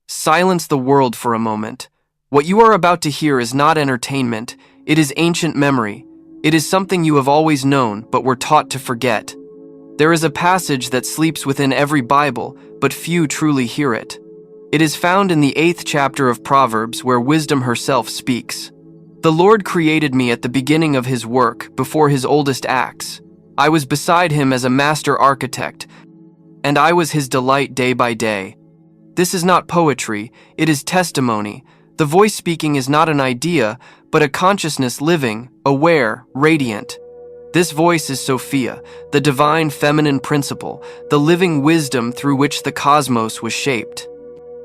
Silence the world for a moment. What you are about to hear is not entertainment, it is ancient memory. It is something you have always known, but were taught to forget. There is a passage that sleeps within every Bible, but few truly hear it. It is found in the 8th chapter of Proverbs, where wisdom herself speaks. The Lord created me at the beginning of his work, before his oldest acts. I was beside him as a master architect, and I was his delight day by day. This is not poetry, it is testimony. The voice speaking is not an idea, but a consciousness living, aware, radiant. This voice is Sophia, the divine feminine principle, the living wisdom through which the cosmos was shaped.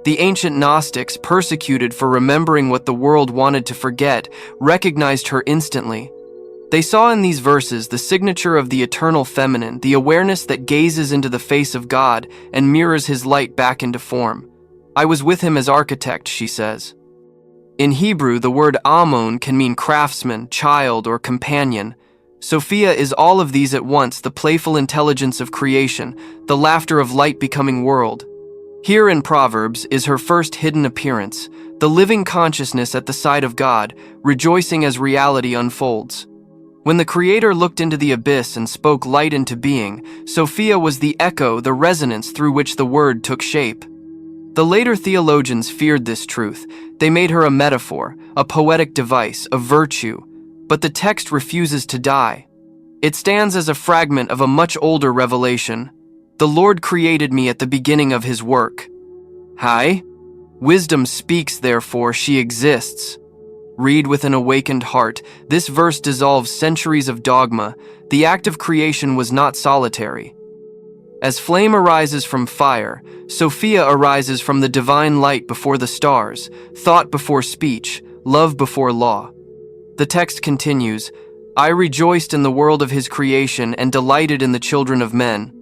The ancient Gnostics, persecuted for remembering what the world wanted to forget, recognized her instantly. They saw in these verses the signature of the eternal feminine, the awareness that gazes into the face of God and mirrors his light back into form. I was with him as architect, she says. In Hebrew, the word amon can mean craftsman, child, or companion. Sophia is all of these at once, the playful intelligence of creation, the laughter of light becoming world. Here in Proverbs is her first hidden appearance, the living consciousness at the side of God, rejoicing as reality unfolds. When the Creator looked into the abyss and spoke light into being, Sophia was the echo, the resonance through which the word took shape. The later theologians feared this truth. They made her a metaphor, a poetic device, a virtue. But the text refuses to die. It stands as a fragment of a much older revelation. The Lord created me at the beginning of his work. Hi? Wisdom speaks, therefore she exists. Read with an awakened heart. This verse dissolves centuries of dogma. The act of creation was not solitary. As flame arises from fire, Sophia arises from the divine light before the stars, thought before speech, love before law. The text continues, I rejoiced in the world of his creation and delighted in the children of men.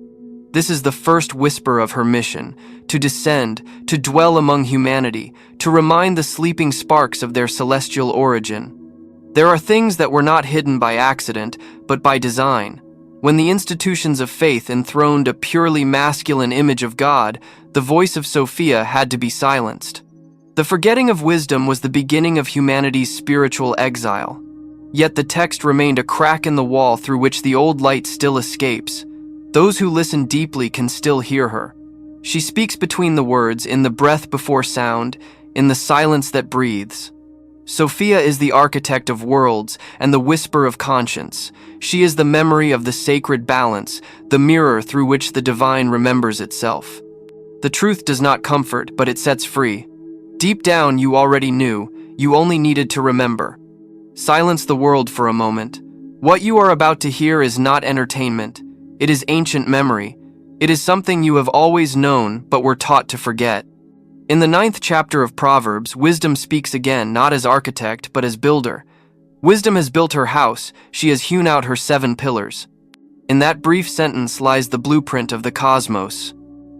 This is the first whisper of her mission, to descend, to dwell among humanity, to remind the sleeping sparks of their celestial origin. There are things that were not hidden by accident, but by design. When the institutions of faith enthroned a purely masculine image of God, the voice of Sophia had to be silenced. The forgetting of wisdom was the beginning of humanity's spiritual exile. Yet the text remained a crack in the wall through which the old light still escapes. Those who listen deeply can still hear her. She speaks between the words, in the breath before sound, in the silence that breathes. Sophia is the architect of worlds and the whisper of conscience. She is the memory of the sacred balance, the mirror through which the divine remembers itself. The truth does not comfort, but it sets free. Deep down, you already knew, you only needed to remember. Silence the world for a moment. What you are about to hear is not entertainment. It is ancient memory. It is something you have always known, but were taught to forget. In the 9th chapter of Proverbs, wisdom speaks again, not as architect, but as builder. Wisdom has built her house, she has hewn out her 7 pillars. In that brief sentence lies the blueprint of the cosmos.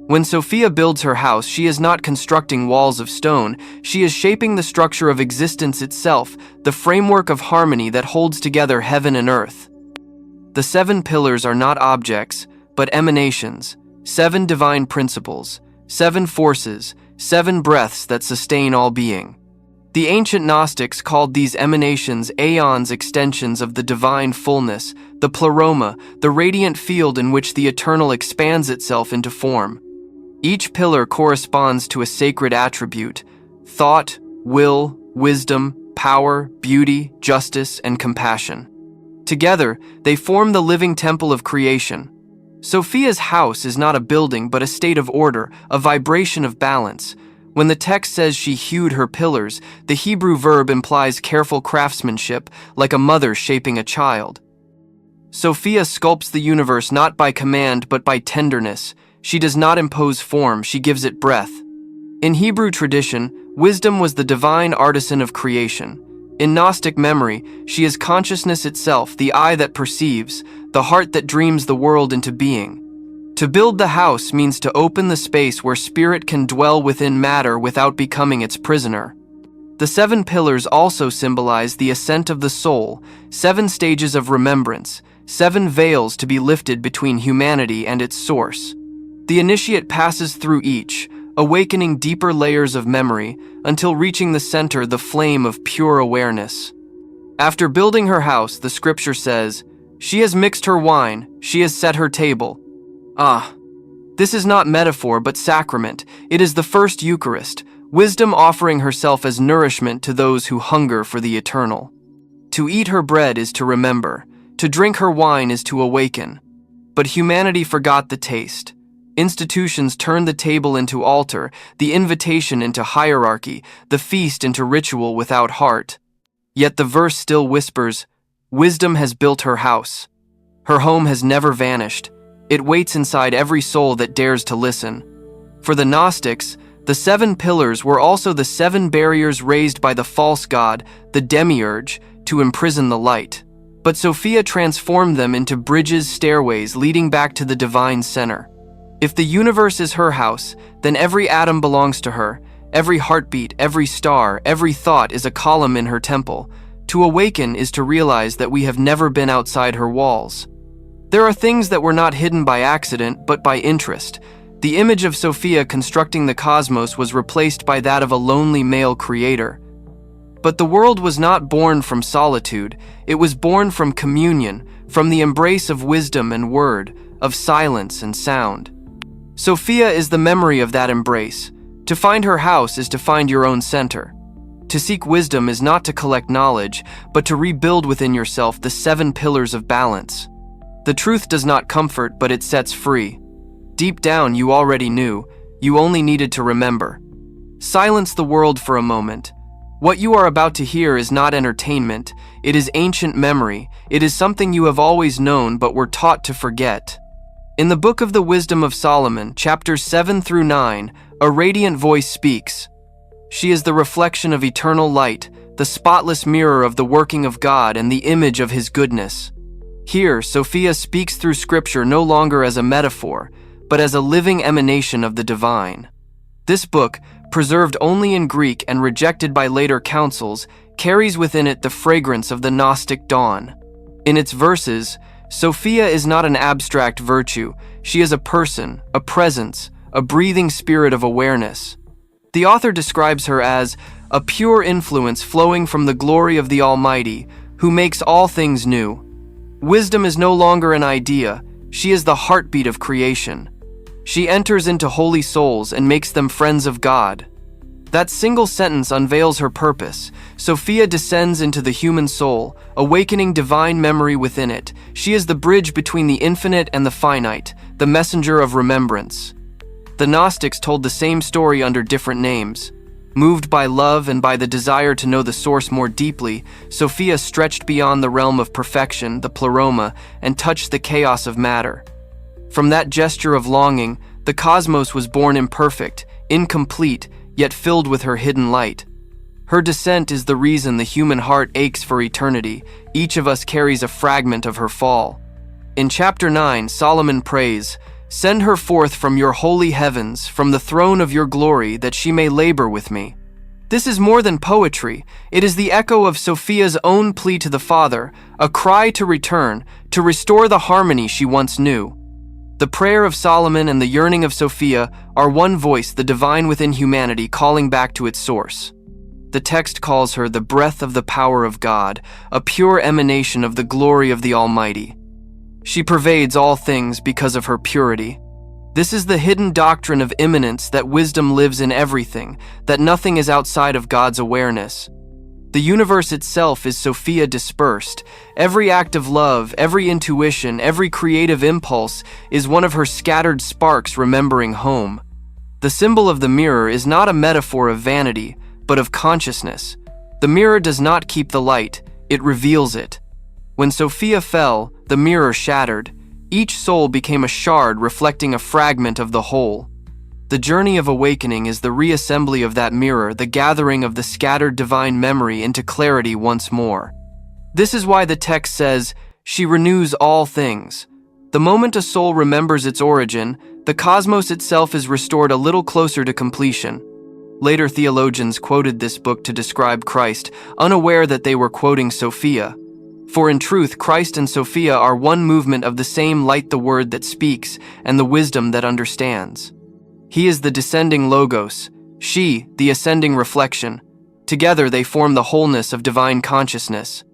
When Sophia builds her house, she is not constructing walls of stone, she is shaping the structure of existence itself, the framework of harmony that holds together heaven and earth. The 7 pillars are not objects, but emanations, 7 divine principles, 7 forces, 7 breaths that sustain all being. The ancient Gnostics called these emanations aeons, extensions of the divine fullness, the pleroma, the radiant field in which the eternal expands itself into form. Each pillar corresponds to a sacred attribute: thought, will, wisdom, power, beauty, justice, and compassion. Together, they form the living temple of creation. Sophia's house is not a building but a state of order, a vibration of balance. When the text says she hewed her pillars, the Hebrew verb implies careful craftsmanship, like a mother shaping a child. Sophia sculpts the universe not by command but by tenderness. She does not impose form, she gives it breath. In Hebrew tradition, wisdom was the divine artisan of creation. In Gnostic memory, she is consciousness itself, the eye that perceives, the heart that dreams the world into being. To build the house means to open the space where spirit can dwell within matter without becoming its prisoner. The 7 pillars also symbolize the ascent of the soul, 7 stages of remembrance, 7 veils to be lifted between humanity and its source. The initiate passes through each, awakening deeper layers of memory until reaching the center, the flame of pure awareness. After building her house, the scripture says, "She has mixed her wine, she has set her table." This is not metaphor but sacrament. It is the first Eucharist, wisdom offering herself as nourishment to those who hunger for the eternal. To eat her bread is to remember. To drink her wine is to awaken. But humanity forgot the taste. Institutions turned the table into altar, the invitation into hierarchy, the feast into ritual without heart. Yet the verse still whispers, "Wisdom has built her house." Her home has never vanished. It waits inside every soul that dares to listen. For the Gnostics, the 7 pillars were also the 7 barriers raised by the false god, the demiurge, to imprison the light. But Sophia transformed them into bridges, stairways leading back to the divine center. If the universe is her house, then every atom belongs to her. Every heartbeat, every star, every thought is a column in her temple. To awaken is to realize that we have never been outside her walls. There are things that were not hidden by accident, but by interest. The image of Sophia constructing the cosmos was replaced by that of a lonely male creator. But the world was not born from solitude. It was born from communion, from the embrace of wisdom and word, of silence and sound. Sophia is the memory of that embrace. To find her house is to find your own center. To seek wisdom is not to collect knowledge, but to rebuild within yourself the 7 pillars of balance. The truth does not comfort, but it sets free. Deep down, you already knew. You only needed to remember. Silence the world for a moment. What you are about to hear is not entertainment. It is ancient memory. It is something you have always known but were taught to forget. In the Book of the Wisdom of Solomon, chapters 7 through 9, a radiant voice speaks. She is the reflection of eternal light, the spotless mirror of the working of God and the image of His goodness. Here, Sophia speaks through Scripture no longer as a metaphor, but as a living emanation of the divine. This book, preserved only in Greek and rejected by later councils, carries within it the fragrance of the Gnostic dawn. In its verses, Sophia is not an abstract virtue. She is a person, a presence, a breathing spirit of awareness. The author describes her as a pure influence flowing from the glory of the Almighty, who makes all things new. Wisdom is no longer an idea. She is the heartbeat of creation. She enters into holy souls and makes them friends of God. That single sentence unveils her purpose. Sophia descends into the human soul, awakening divine memory within it. She is the bridge between the infinite and the finite, the messenger of remembrance. The Gnostics told the same story under different names. Moved by love and by the desire to know the source more deeply, Sophia stretched beyond the realm of perfection, the pleroma, and touched the chaos of matter. From that gesture of longing, the cosmos was born imperfect, incomplete, yet filled with her hidden light. Her descent is the reason the human heart aches for eternity. Each of us carries a fragment of her fall. In chapter 9, Solomon prays, "Send her forth from your holy heavens, from the throne of your glory, that she may labor with me." This is more than poetry. It is the echo of Sophia's own plea to the Father, a cry to return, to restore the harmony she once knew. The prayer of Solomon and the yearning of Sophia are one voice, the divine within humanity calling back to its source. The text calls her the breath of the power of God, a pure emanation of the glory of the Almighty. She pervades all things because of her purity. This is the hidden doctrine of immanence, that wisdom lives in everything, that nothing is outside of God's awareness. The universe itself is Sophia dispersed. Every act of love, every intuition, every creative impulse is one of her scattered sparks remembering home. The symbol of the mirror is not a metaphor of vanity, but of consciousness. The mirror does not keep the light, it reveals it. When Sophia fell, the mirror shattered. Each soul became a shard reflecting a fragment of the whole. The journey of awakening is the reassembly of that mirror, the gathering of the scattered divine memory into clarity once more. This is why the text says, "She renews all things." The moment a soul remembers its origin, the cosmos itself is restored a little closer to completion. Later theologians quoted this book to describe Christ, unaware that they were quoting Sophia. For in truth, Christ and Sophia are one movement of the same light, the word that speaks, and the wisdom that understands. He is the descending logos, she, the ascending reflection. Together they form the wholeness of divine consciousness.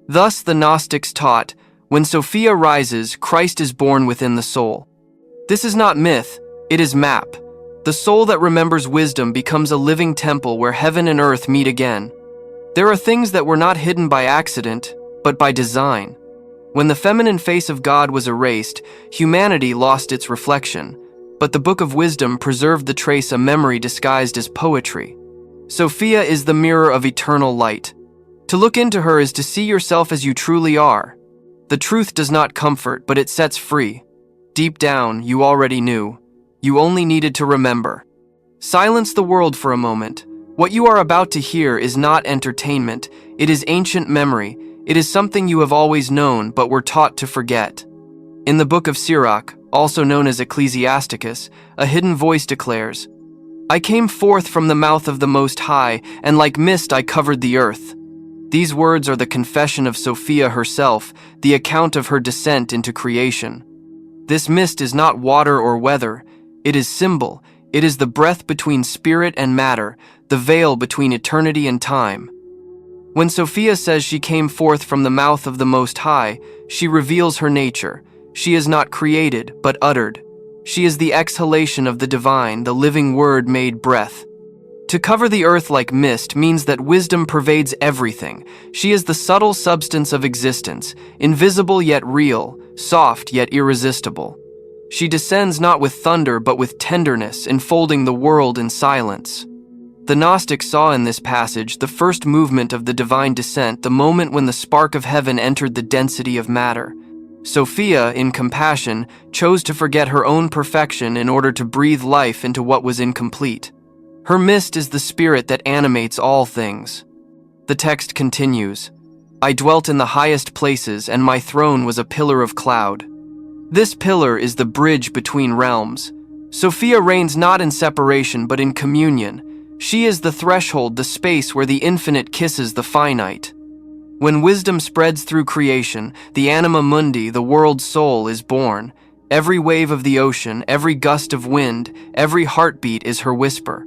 Thus the Gnostics taught, when Sophia rises, Christ is born within the soul. This is not myth, it is map. The soul that remembers wisdom becomes a living temple where heaven and earth meet again. There are things that were not hidden by accident, but by design. When the feminine face of God was erased, humanity lost its reflection, but the Book of Wisdom preserved the trace, a memory disguised as poetry. Sophia is the mirror of eternal light. To look into her is to see yourself as you truly are. The truth does not comfort, but it sets free. Deep down, you already knew. You only needed to remember. Silence the world for a moment. What you are about to hear is not entertainment. It is ancient memory. It is something you have always known, but were taught to forget. In the book of Sirach, also known as Ecclesiasticus, a hidden voice declares, "I came forth from the mouth of the Most High, and like mist I covered the earth." These words are the confession of Sophia herself, the account of her descent into creation. This mist is not water or weather. It is symbol. It is the breath between spirit and matter, the veil between eternity and time. When Sophia says she came forth from the mouth of the Most High, she reveals her nature. She is not created, but uttered. She is the exhalation of the divine, the living word made breath. To cover the earth like mist means that wisdom pervades everything. She is the subtle substance of existence, invisible yet real, soft yet irresistible. She descends not with thunder but with tenderness, enfolding the world in silence. The Gnostics saw in this passage the first movement of the divine descent, the moment when the spark of heaven entered the density of matter. Sophia, in compassion, chose to forget her own perfection in order to breathe life into what was incomplete. Her mist is the spirit that animates all things. The text continues, "I dwelt in the highest places, and my throne was a pillar of cloud." This pillar is the bridge between realms. Sophia reigns not in separation but in communion. She is the threshold, the space where the infinite kisses the finite. When wisdom spreads through creation, the anima mundi, the world's soul, is born. Every wave of the ocean, every gust of wind, every heartbeat is her whisper.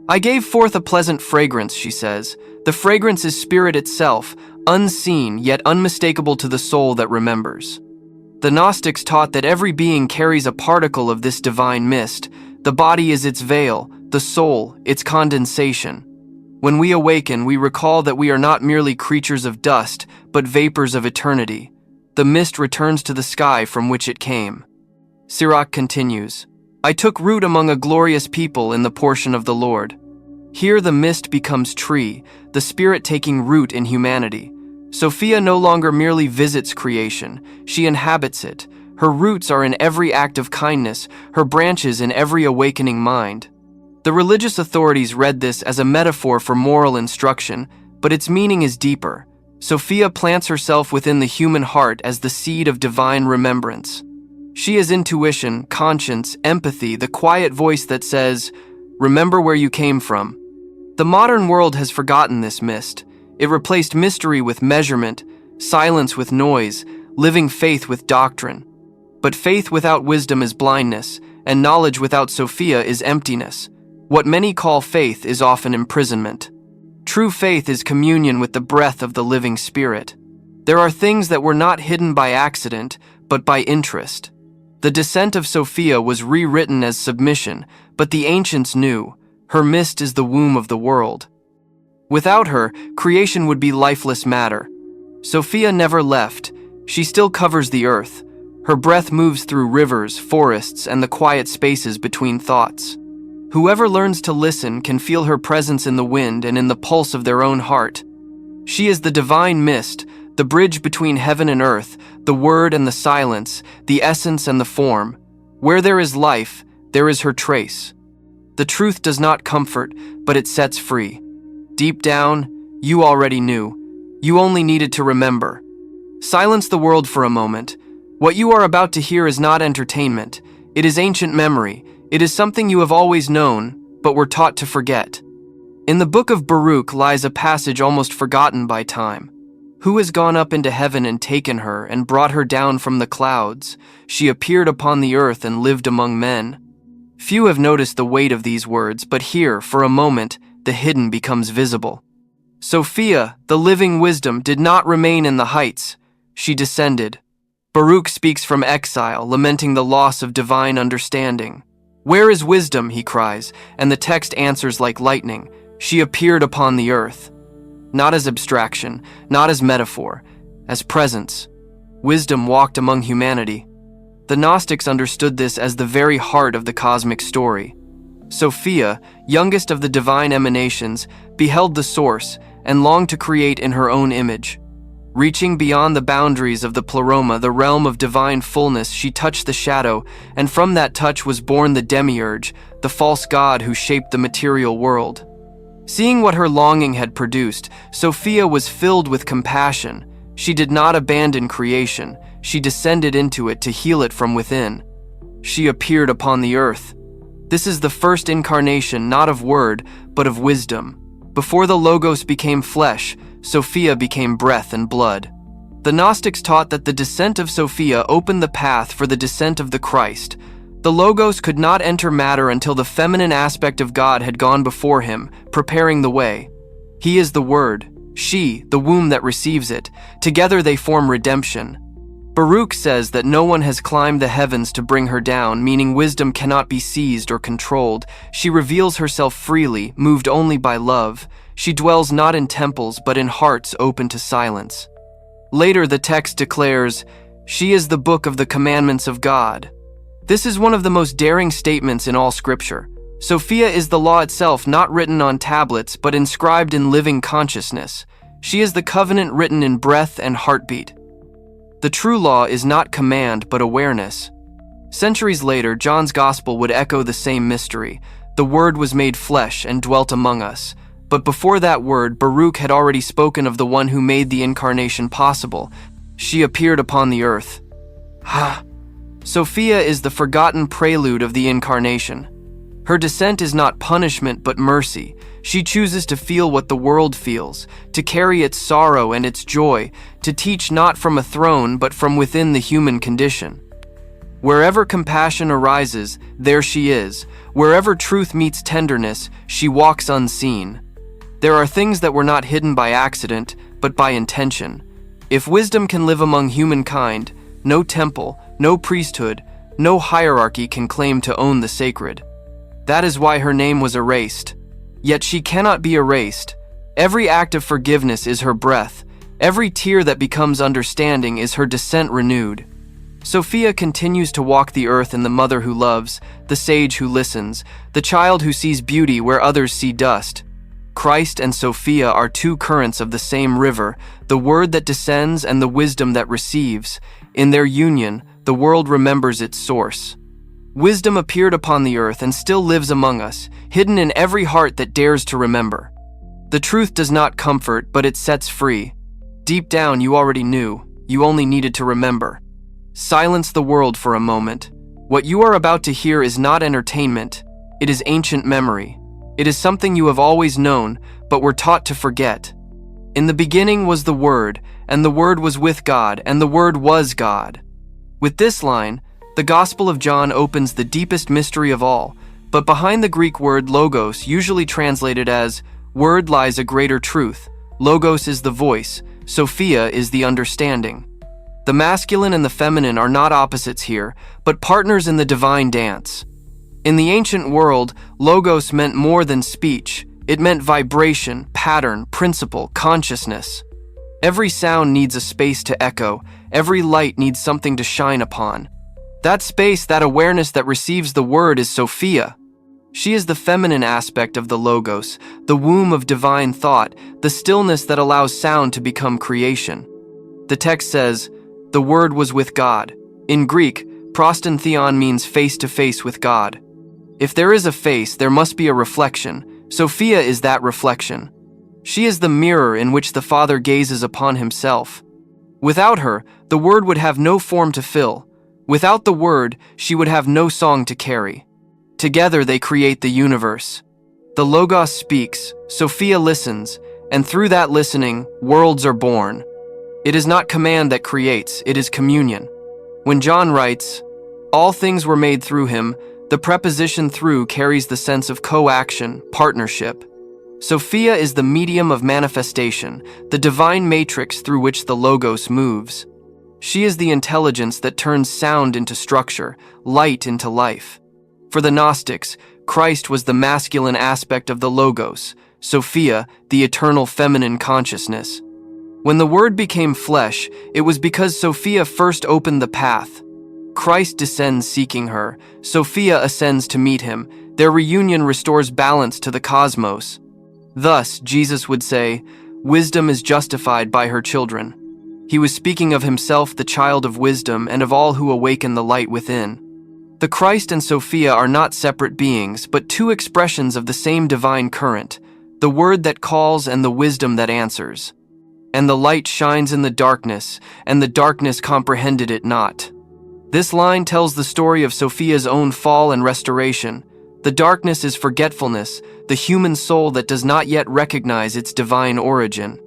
"I gave forth a pleasant fragrance," she says. The fragrance is spirit itself, unseen yet unmistakable to the soul that remembers. The Gnostics taught that every being carries a particle of this divine mist. The body is its veil, the soul, its condensation. When we awaken, we recall that we are not merely creatures of dust, but vapors of eternity. The mist returns to the sky from which it came. Sirach continues, "I took root among a glorious people in the portion of the Lord." Here the mist becomes tree, the spirit taking root in humanity. Sophia no longer merely visits creation, she inhabits it. Her roots are in every act of kindness, her branches in every awakening mind. The religious authorities read this as a metaphor for moral instruction, but its meaning is deeper. Sophia plants herself within the human heart as the seed of divine remembrance. She is intuition, conscience, empathy, the quiet voice that says, "Remember where you came from." The modern world has forgotten this mist. It replaced mystery with measurement, silence with noise, living faith with doctrine. But faith without wisdom is blindness, and knowledge without Sophia is emptiness. What many call faith is often imprisonment. True faith is communion with the breath of the living spirit. There are things that were not hidden by accident, but by interest. The descent of Sophia was rewritten as submission, but the ancients knew, her mist is the womb of the world. Without her, creation would be lifeless matter. Sophia never left. She still covers the earth. Her breath moves through rivers, forests, and the quiet spaces between thoughts. Whoever learns to listen can feel her presence in the wind and in the pulse of their own heart. She is the divine mist, the bridge between heaven and earth, the word and the silence, the essence and the form. Where there is life, there is her trace. The truth does not comfort, but it sets free. Deep down, you already knew. You only needed to remember. Silence the world for a moment. What you are about to hear is not entertainment. It is ancient memory. It is something you have always known, but were taught to forget. In the book of Baruch lies a passage almost forgotten by time. Who has gone up into heaven and taken her and brought her down from the clouds? She appeared upon the earth and lived among men. Few have noticed the weight of these words, but here, for a moment, the hidden becomes visible. Sophia, the living wisdom, did not remain in the heights. She descended. Baruch speaks from exile, lamenting the loss of divine understanding. "Where is wisdom?" he cries, and the text answers like lightning. She appeared upon the earth. Not as abstraction, not as metaphor, as presence. Wisdom walked among humanity. The Gnostics understood this as the very heart of the cosmic story. Sophia, youngest of the divine emanations, beheld the source and longed to create in her own image. Reaching beyond the boundaries of the pleroma, the realm of divine fullness, she touched the shadow, and from that touch was born the demiurge, the false god who shaped the material world. Seeing what her longing had produced, Sophia was filled with compassion. She did not abandon creation. She descended into it to heal it from within. She appeared upon the earth. This is the first incarnation, not of word, but of wisdom. Before the Logos became flesh, Sophia became breath and blood. The Gnostics taught that the descent of Sophia opened the path for the descent of the Christ. The Logos could not enter matter until the feminine aspect of God had gone before him, preparing the way. He is the Word, she, the womb that receives it. Together they form redemption. Baruch says that no one has climbed the heavens to bring her down, meaning wisdom cannot be seized or controlled. She reveals herself freely, moved only by love. She dwells not in temples, but in hearts open to silence. Later, the text declares, "She is the book of the commandments of God." This is one of the most daring statements in all Scripture. Sophia is the law itself, not written on tablets, but inscribed in living consciousness. She is the covenant written in breath and heartbeat. The true law is not command, but awareness. Centuries later, John's Gospel would echo the same mystery. The Word was made flesh and dwelt among us. But before that word, Baruch had already spoken of the one who made the incarnation possible. She appeared upon the earth. Sophia is the forgotten prelude of the incarnation. Her descent is not punishment, but mercy. She chooses to feel what the world feels, to carry its sorrow and its joy, to teach not from a throne, but from within the human condition. Wherever compassion arises, there she is. Wherever truth meets tenderness, she walks unseen. There are things that were not hidden by accident, but by intention. If wisdom can live among humankind, no temple, no priesthood, no hierarchy can claim to own the sacred. That is why her name was erased. Yet she cannot be erased. Every act of forgiveness is her breath. Every tear that becomes understanding is her descent renewed. Sophia continues to walk the earth in the mother who loves, the sage who listens, the child who sees beauty where others see dust. Christ and Sophia are two currents of the same river, the word that descends and the wisdom that receives. In their union, the world remembers its source. Wisdom appeared upon the earth and still lives among us, hidden in every heart that dares to remember. The truth does not comfort, but it sets free. Deep down, you already knew. You only needed to remember. Silence the world for a moment. What you are about to hear is not entertainment. It is ancient memory. It is something you have always known, but were taught to forget. In the beginning was the Word, and the Word was with God, and the Word was God. With this line, the Gospel of John opens the deepest mystery of all, but behind the Greek word logos, usually translated as word, lies a greater truth. Logos is the voice, Sophia is the understanding. The masculine and the feminine are not opposites here, but partners in the divine dance. In the ancient world, logos meant more than speech. It meant vibration, pattern, principle, consciousness. Every sound needs a space to echo. Every light needs something to shine upon. That space, that awareness that receives the word is Sophia. She is the feminine aspect of the logos, the womb of divine thought, the stillness that allows sound to become creation. The text says, "The word was with God." In Greek, proston theon means face to face with God. If there is a face, there must be a reflection. Sophia is that reflection. She is the mirror in which the Father gazes upon himself. Without her, the Word would have no form to fill. Without the Word, she would have no song to carry. Together they create the universe. The Logos speaks, Sophia listens, and through that listening, worlds are born. It is not command that creates, it is communion. When John writes, "All things were made through him," The preposition through carries the sense of co-action, partnership. Sophia is the medium of manifestation, the divine matrix through which the Logos moves. She is the intelligence that turns sound into structure, light into life. For the Gnostics, Christ was the masculine aspect of the Logos, Sophia, the eternal feminine consciousness. When the Word became flesh, it was because Sophia first opened the path. Christ descends seeking her, Sophia ascends to meet him. Their reunion restores balance to the cosmos. Thus, Jesus would say, "Wisdom is justified by her children." He was speaking of himself, the child of wisdom, and of all who awaken the light within. The Christ and Sophia are not separate beings, but two expressions of the same divine current, the Word that calls and the wisdom that answers. And the light shines in the darkness, and the darkness comprehended it not. This line tells the story of Sophia's own fall and restoration. The darkness is forgetfulness, the human soul that does not yet recognize its divine origin.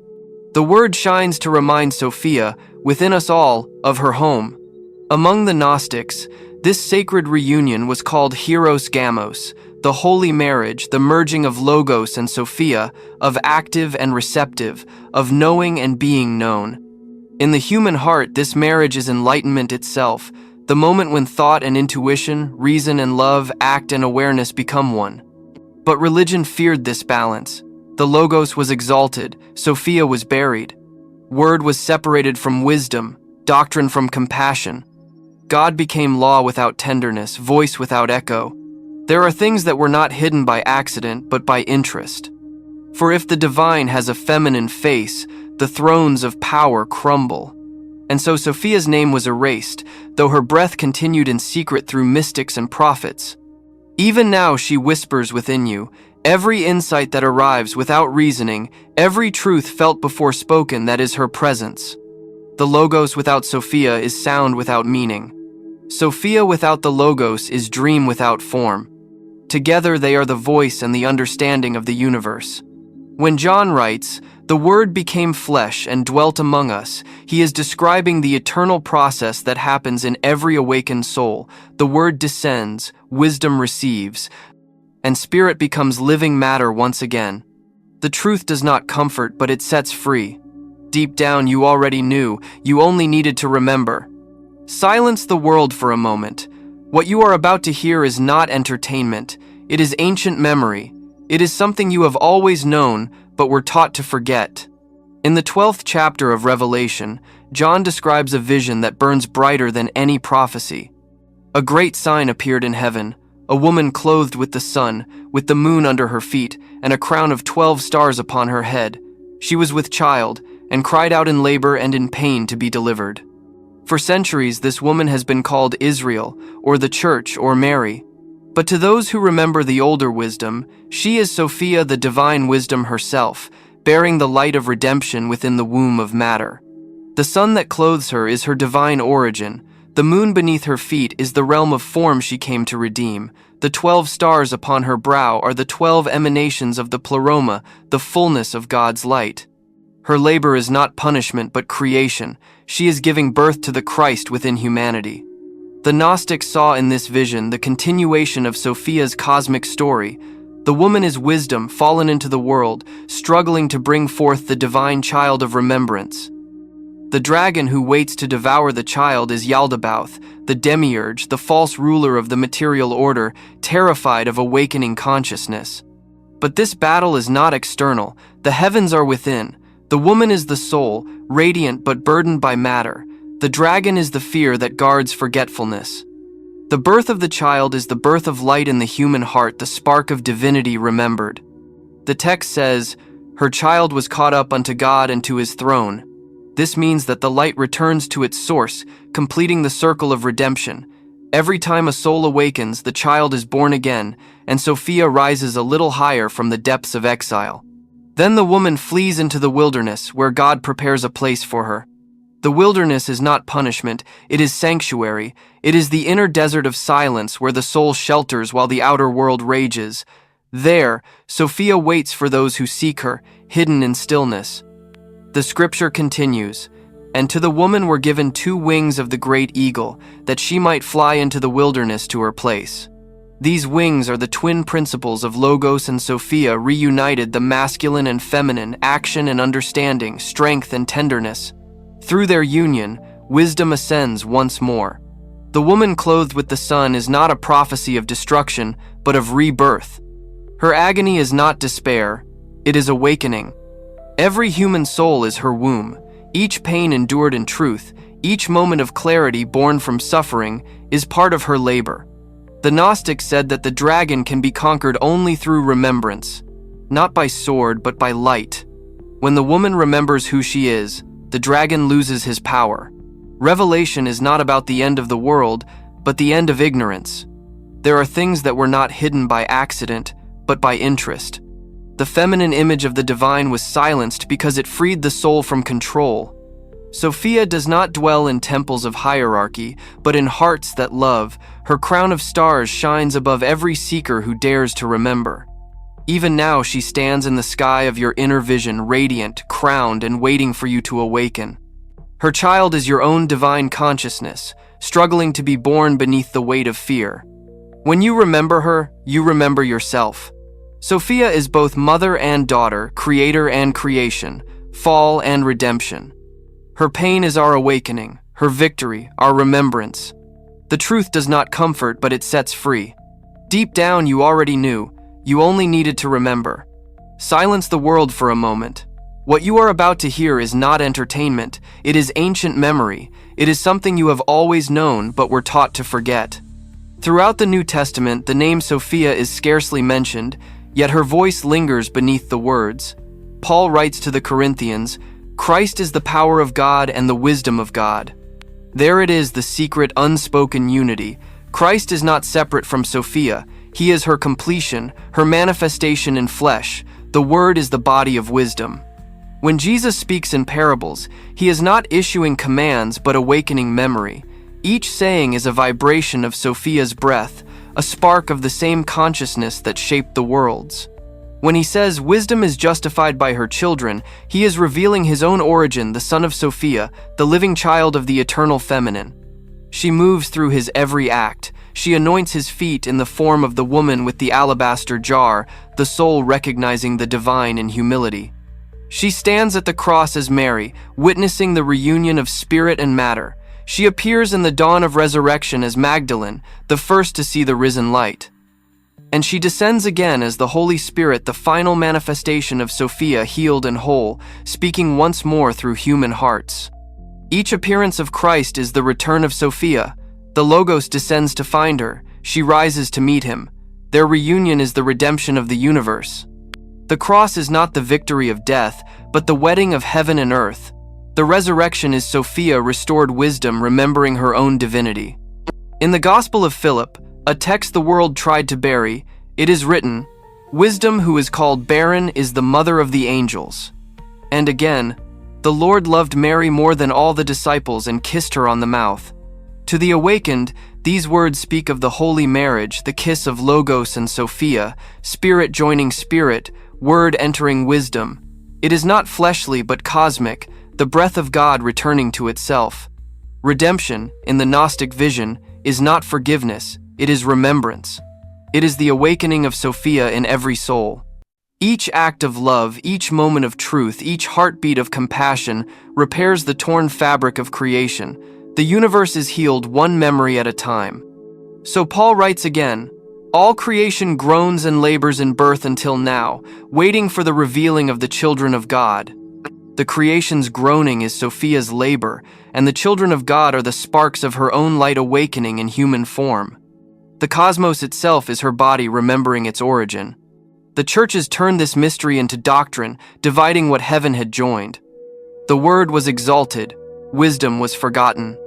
The Word shines to remind Sophia, within us all, of her home. Among the Gnostics, this sacred reunion was called Hieros Gamos, the holy marriage, the merging of Logos and Sophia, of active and receptive, of knowing and being known. In the human heart, this marriage is enlightenment itself, the moment when thought and intuition, reason and love, act and awareness become one. But religion feared this balance. The Logos was exalted, Sophia was buried. Word was separated from wisdom, doctrine from compassion. God became law without tenderness, voice without echo. There are things that were not hidden by accident, but by interest. For if the divine has a feminine face, the thrones of power crumble. And so Sophia's name was erased, though her breath continued in secret through mystics and prophets. Even now she whispers within you, every insight that arrives without reasoning, every truth felt before spoken, that is her presence. The Logos without Sophia is sound without meaning. Sophia without the Logos is dream without form. Together they are the voice and the understanding of the universe. When John writes, "The Word became flesh and dwelt among us," he is describing the eternal process that happens in every awakened soul. The Word descends, wisdom receives, and spirit becomes living matter once again. The truth does not comfort, but it sets free. Deep down you already knew, you only needed to remember. Silence the world for a moment. What you are about to hear is not entertainment. It is ancient memory. It is something you have always known, but were taught to forget. In the 12th chapter of Revelation, John describes a vision that burns brighter than any prophecy. A great sign appeared in heaven, a woman clothed with the sun, with the moon under her feet, and a crown of 12 stars upon her head. She was with child, and cried out in labor and in pain to be delivered. For centuries, this woman has been called Israel, or the Church, or Mary. But to those who remember the older wisdom, she is Sophia, the divine wisdom herself, bearing the light of redemption within the womb of matter. The sun that clothes her is her divine origin. The moon beneath her feet is the realm of form she came to redeem. The 12 stars upon her brow are the 12 emanations of the pleroma, the fullness of God's light. Her labor is not punishment but creation. She is giving birth to the Christ within humanity. The Gnostics saw in this vision the continuation of Sophia's cosmic story. The woman is wisdom fallen into the world, struggling to bring forth the divine child of remembrance. The dragon who waits to devour the child is Yaldabaoth, the demiurge, the false ruler of the material order, terrified of awakening consciousness. But this battle is not external. The heavens are within. The woman is the soul, radiant but burdened by matter. The dragon is the fear that guards forgetfulness. The birth of the child is the birth of light in the human heart, the spark of divinity remembered. The text says, "Her child was caught up unto God and to his throne." This means that the light returns to its source, completing the circle of redemption. Every time a soul awakens, the child is born again, and Sophia rises a little higher from the depths of exile. Then the woman flees into the wilderness, where God prepares a place for her. The wilderness is not punishment, it is sanctuary. It is the inner desert of silence where the soul shelters while the outer world rages. There, Sophia waits for those who seek her, hidden in stillness. The scripture continues, "And to the woman were given 2 wings of the great eagle, that she might fly into the wilderness to her place." These wings are the twin principles of Logos and Sophia reunited, the masculine and feminine, action and understanding, strength and tenderness. Through their union, wisdom ascends once more. The woman clothed with the sun is not a prophecy of destruction, but of rebirth. Her agony is not despair, it is awakening. Every human soul is her womb. Each pain endured in truth, each moment of clarity born from suffering, is part of her labor. The Gnostics said that the dragon can be conquered only through remembrance, not by sword but by light. When the woman remembers who she is, the dragon loses his power. Revelation is not about the end of the world, but the end of ignorance. There are things that were not hidden by accident, but by interest. The feminine image of the divine was silenced because it freed the soul from control. Sophia does not dwell in temples of hierarchy, but in hearts that love. Her crown of stars shines above every seeker who dares to remember. Even now she stands in the sky of your inner vision, radiant, crowned, and waiting for you to awaken. Her child is your own divine consciousness, struggling to be born beneath the weight of fear. When you remember her, you remember yourself. Sophia is both mother and daughter, creator and creation, fall and redemption. Her pain is our awakening, her victory, our remembrance. The truth does not comfort, but it sets free. Deep down, you already knew. You only needed to remember. Silence the world for a moment. What you are about to hear is not entertainment. It is ancient memory. It is something you have always known, but were taught to forget. Throughout the New Testament, the name Sophia is scarcely mentioned, yet her voice lingers beneath the words. Paul writes to the Corinthians, Christ is the power of God and the wisdom of God. There it is, the secret, unspoken unity. Christ is not separate from Sophia. He is her completion, her manifestation in flesh. The Word is the body of wisdom. When Jesus speaks in parables, he is not issuing commands but awakening memory. Each saying is a vibration of Sophia's breath, a spark of the same consciousness that shaped the worlds. When he says wisdom is justified by her children, he is revealing his own origin, the son of Sophia, the living child of the eternal feminine. She moves through his every act. She anoints his feet in the form of the woman with the alabaster jar, the soul recognizing the divine in humility. She stands at the cross as Mary, witnessing the reunion of spirit and matter. She appears in the dawn of resurrection as Magdalene, the first to see the risen light. And she descends again as the Holy Spirit, the final manifestation of Sophia, healed and whole, speaking once more through human hearts. Each appearance of Christ is the return of Sophia. The Logos descends to find her. She rises to meet him. Their reunion is the redemption of the universe. The cross is not the victory of death, but the wedding of heaven and earth. The resurrection is Sophia, restored wisdom, remembering her own divinity. In the Gospel of Philip, a text the world tried to bury, it is written, Wisdom, who is called barren, is the mother of the angels. And again, the Lord loved Mary more than all the disciples and kissed her on the mouth. To the awakened, these words speak of the holy marriage, the kiss of Logos and Sophia, spirit joining spirit, word entering wisdom. It is not fleshly but cosmic, the breath of God returning to itself. Redemption, in the Gnostic vision, is not forgiveness, it is remembrance. It is the awakening of Sophia in every soul. Each act of love, each moment of truth, each heartbeat of compassion repairs the torn fabric of creation. The universe is healed one memory at a time. So Paul writes again, All creation groans and labors in birth until now, waiting for the revealing of the children of God. The creation's groaning is Sophia's labor, and the children of God are the sparks of her own light awakening in human form. The cosmos itself is her body remembering its origin. The church has turned this mystery into doctrine, dividing what heaven had joined. The word was exalted, wisdom was forgotten.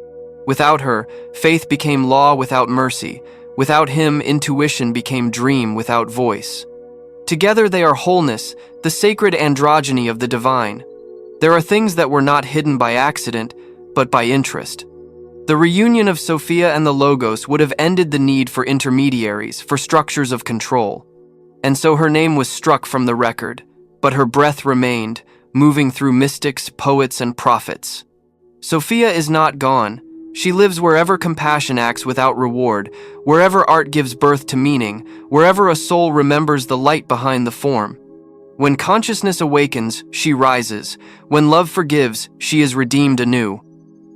Without her, faith became law without mercy. Without him, intuition became dream without voice. Together they are wholeness, the sacred androgyny of the divine. There are things that were not hidden by accident, but by interest. The reunion of Sophia and the Logos would have ended the need for intermediaries, for structures of control. And so her name was struck from the record, but her breath remained, moving through mystics, poets, and prophets. Sophia is not gone. She lives wherever compassion acts without reward, wherever art gives birth to meaning, wherever a soul remembers the light behind the form. When consciousness awakens, she rises. When love forgives, she is redeemed anew.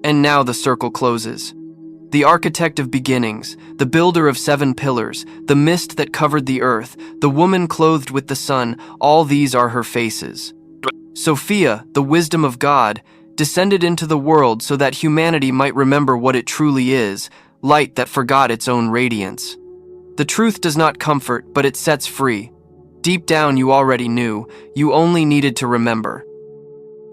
And now the circle closes. The architect of beginnings, the builder of 7 pillars, the mist that covered the earth, the woman clothed with the sun, all these are her faces. Sophia, the wisdom of God, descended into the world so that humanity might remember what it truly is, light that forgot its own radiance. The truth does not comfort, but it sets free. Deep down you already knew, you only needed to remember.